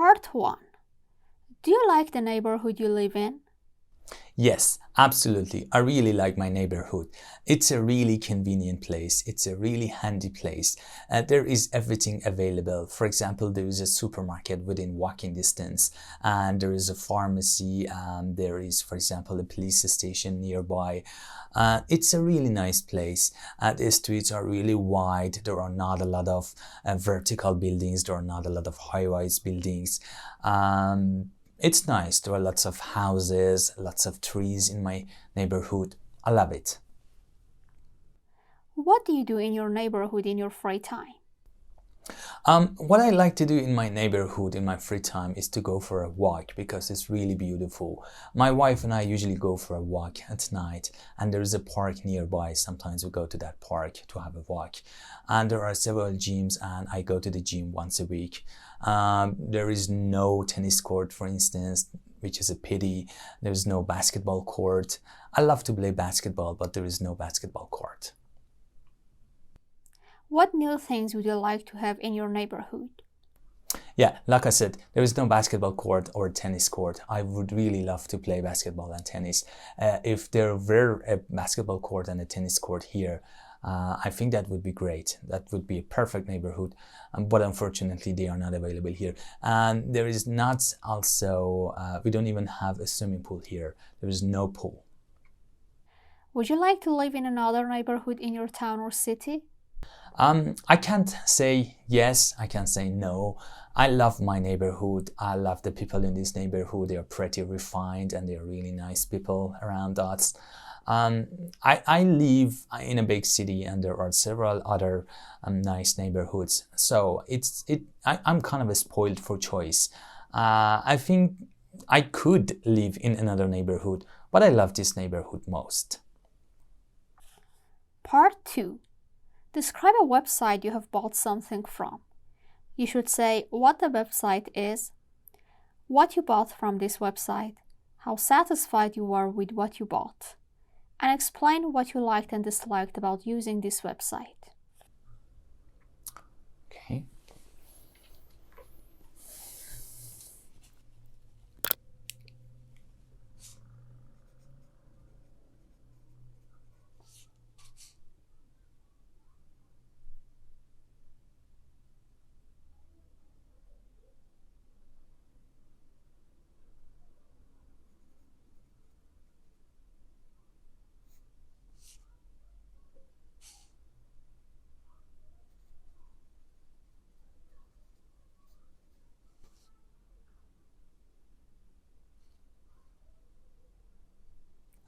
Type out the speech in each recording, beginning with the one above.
Part 1. Do you like the neighborhood you live in? Yes, absolutely. I really like my neighborhood. It's a really convenient place. It's a really handy place. There is everything available. For example, there is a supermarket within walking distance, and there is a pharmacy, and there is, for example, a police station nearby. It's a really nice place. The streets are really wide. There are not a lot of vertical buildings. There are not a lot of high-rise buildings. It's nice. There are lots of houses, lots of trees in my neighborhood. I love it. What do you do in your neighborhood in your free time? What I like to do in my neighborhood in my free time is to go for a walk because it's really beautiful. My wife and I usually go for a walk at night, and there is a park nearby. Sometimes we go to that park to have a walk. And there are several gyms, and I go to the gym once a week. There is no tennis court, for instance, which is a pity. There is no basketball court. I love to play basketball, but there is no basketball court. What new things would you like to have in your neighborhood? Yeah, like I said, there is no basketball court or tennis court. I would really love to play basketball and tennis. If there were a basketball court and a tennis court here, I think that would be great. That would be a perfect neighborhood, but unfortunately they are not available here. And there is not also, we don't even have a swimming pool here. There is no pool. Would you like to live in another neighborhood in your town or city? I can't say yes, I can't say no. I love my neighborhood. I love the people in this neighborhood. They are pretty refined and they are really nice people around us. I live in a big city and there are several other nice neighborhoods. So I'm kind of spoiled for choice. I think I could live in another neighborhood, but I love this neighborhood most. Part 2. Describe a website you have bought something from. You should say what the website is, what you bought from this website, how satisfied you were with what you bought, and explain what you liked and disliked about using this website. Okay.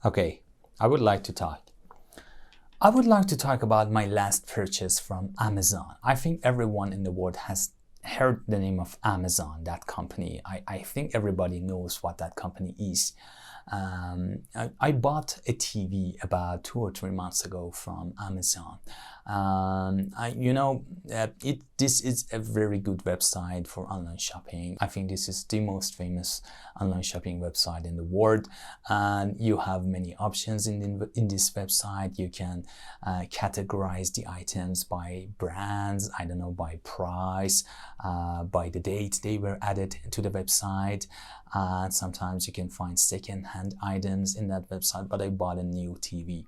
Okay, I would like to talk about my last purchase from Amazon. I think everyone in the world has heard the name of Amazon, that company. I think everybody knows what that company is. I bought a TV about 2 or 3 months ago from Amazon. This is a very good website for online shopping. I think this is the most famous online shopping website in the world, and you have many options in this website. You can categorize the items by brands, by price, by the date they were added to the website. Sometimes you can find second-hand items in that website, but I bought a new TV.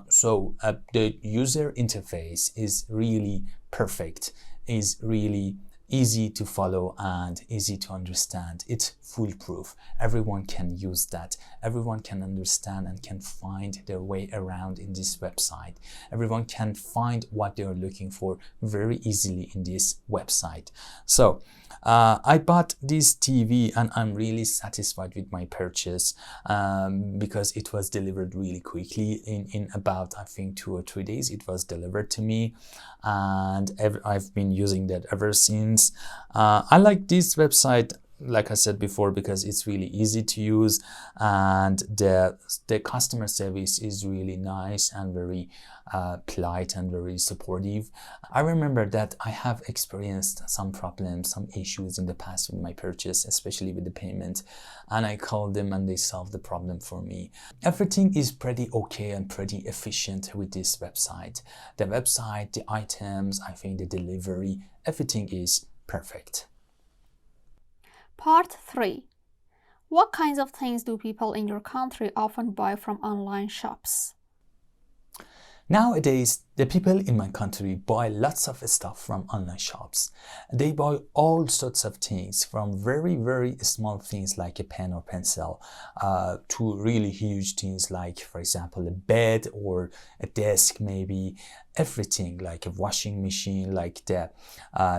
So the user interface is really perfect, is really easy to follow and easy to understand. It's foolproof. Everyone can use that. Everyone can understand and can find their way around in this website. Everyone can find what they are looking for very easily in this website. So I bought this TV and I'm really satisfied with my purchase because it was delivered really quickly. In about, I think, 2 or 3 days, it was delivered to me, and I've been using that ever since. I like this website, like I said before, because it's really easy to use, and the customer service is really nice and very polite and very supportive. I remember that I have experienced some problems, some issues in the past with my purchase, especially with the payment, and I called them and they solved the problem for me. Everything is pretty okay and pretty efficient with this website. The website, the items, I think the delivery, everything is perfect. Part 3. What kinds of things do people in your country often buy from online shops? Nowadays, the people in my country buy lots of stuff from online shops. They buy all sorts of things, from very, very small things like a pen or pencil to really huge things like, for example, a bed or a desk, maybe everything like a washing machine, like the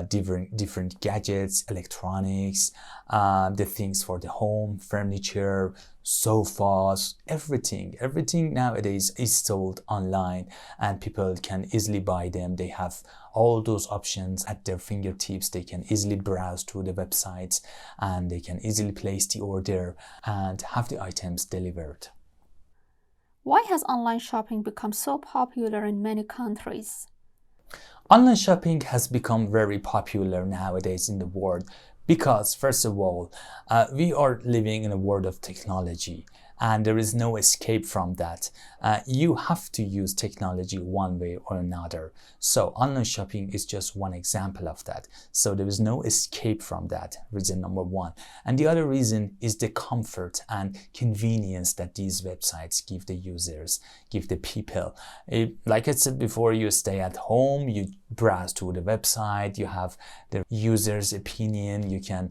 different gadgets, electronics, the things for the home, furniture, sofas, everything nowadays is sold online and people can easily buy them. They have all those options at their fingertips. They can easily browse through the websites and they can easily place the order and have the items delivered. Why has online shopping become so popular in many countries? Online shopping has become very popular nowadays in the world because, first of all, we are living in a world of technology and there is no escape from that. You have to use technology one way or another. So online shopping is just one example of that. So there is no escape from that, reason number one. And the other reason is the comfort and convenience that these websites give the users, give the people. Like I said before, you stay at home, you browse through the website, you have the user's opinion, you can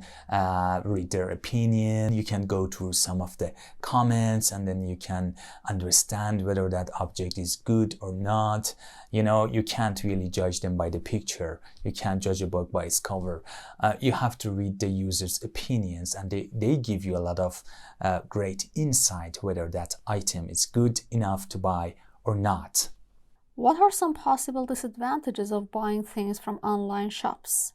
read their opinion, you can go through some of the comments and then you can understand whether that object is good or not. You know, you can't really judge them by the picture. You can't judge a book by its cover. You have to read the user's opinions and they give you a lot of great insight whether that item is good enough to buy or not. What are some possible disadvantages of buying things from online shops?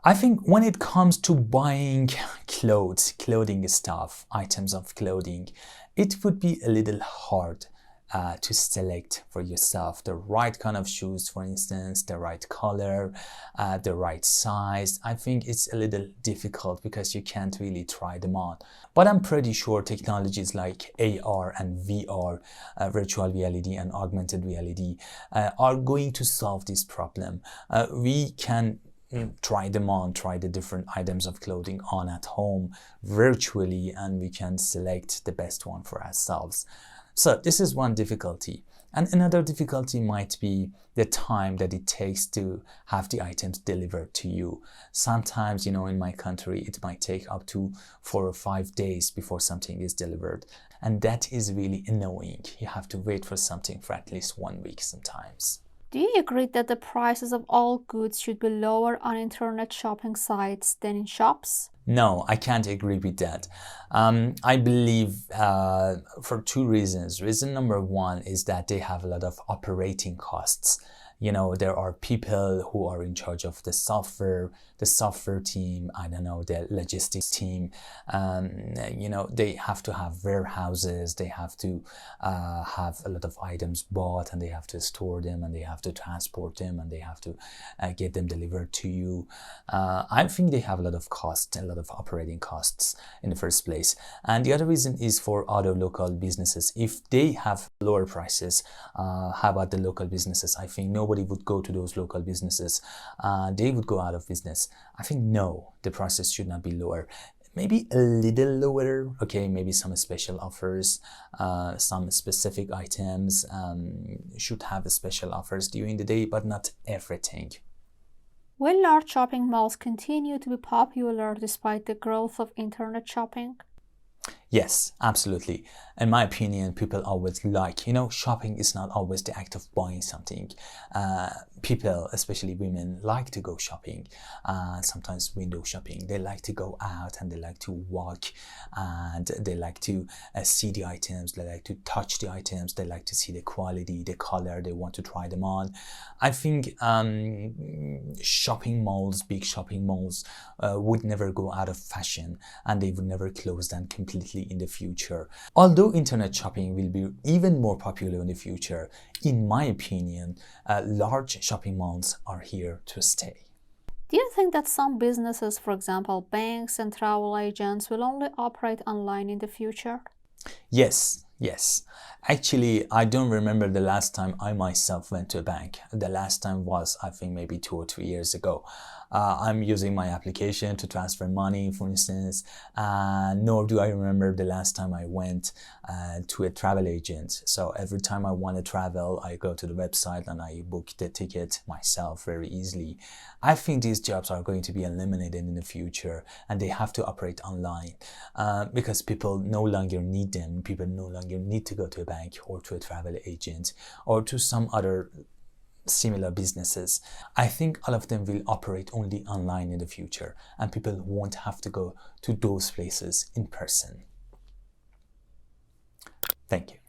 I think when it comes to buying clothing stuff, items of clothing, it would be a little hard to select for yourself the right kind of shoes, for instance, the right color, the right size. I think it's a little difficult because you can't really try them on. But I'm pretty sure technologies like AR and VR, virtual reality and augmented reality, are going to solve this problem. We can try them on, try the different items of clothing on at home virtually, and we can select the best one for ourselves. So this is one difficulty. And another difficulty might be the time that it takes to have the items delivered to you. Sometimes, you know, in my country, it might take up to 4 or 5 days before something is delivered. And that is really annoying. You have to wait for something for at least 1 week sometimes. Do you agree that the prices of all goods should be lower on internet shopping sites than in shops? No, I can't agree with that. I believe for two reasons. Reason number one is that they have a lot of operating costs. You know, there are people who are in charge of the software team, I don't know, the logistics team. You know, they have to have warehouses, they have to have a lot of items bought and they have to store them and they have to transport them and they have to get them delivered to you. I think they have a lot of costs, a lot of operating costs in the first place. And the other reason is for other local businesses. If they have lower prices, how about the local businesses? I think nobody would go to those local businesses. They would go out of business. I think no, the prices should not be lower. Maybe a little lower, okay, maybe some special offers, some specific items should have special offers during the day, but not everything. Will large shopping malls continue to be popular despite the growth of internet shopping? Yes, absolutely. In my opinion, people always like, you know, shopping is not always the act of buying something. People, especially women, like to go shopping, sometimes window shopping. They like to go out and they like to walk and they like to see the items, they like to touch the items, they like to see the quality, the color, they want to try them on. I think shopping malls, big shopping malls would never go out of fashion and they would never close down completely in the future. Although internet shopping will be even more popular in the future, in my opinion, large shopping malls are here to stay. Do you think that some businesses, for example, banks and travel agents, will only operate online in the future? Yes. Actually, I don't remember the last time I myself went to a bank. The last time was, I think, maybe 2 or 3 years ago. I'm using my application to transfer money, for instance, nor do I remember the last time I went to a travel agent. So every time I want to travel, I go to the website and I book the ticket myself very easily. I think these jobs are going to be eliminated in the future, and they have to operate online because people no longer need them. People no longer need to go to a bank or to a travel agent or to some other similar businesses. I think all of them will operate only online in the future, and people won't have to go to those places in person. Thank you.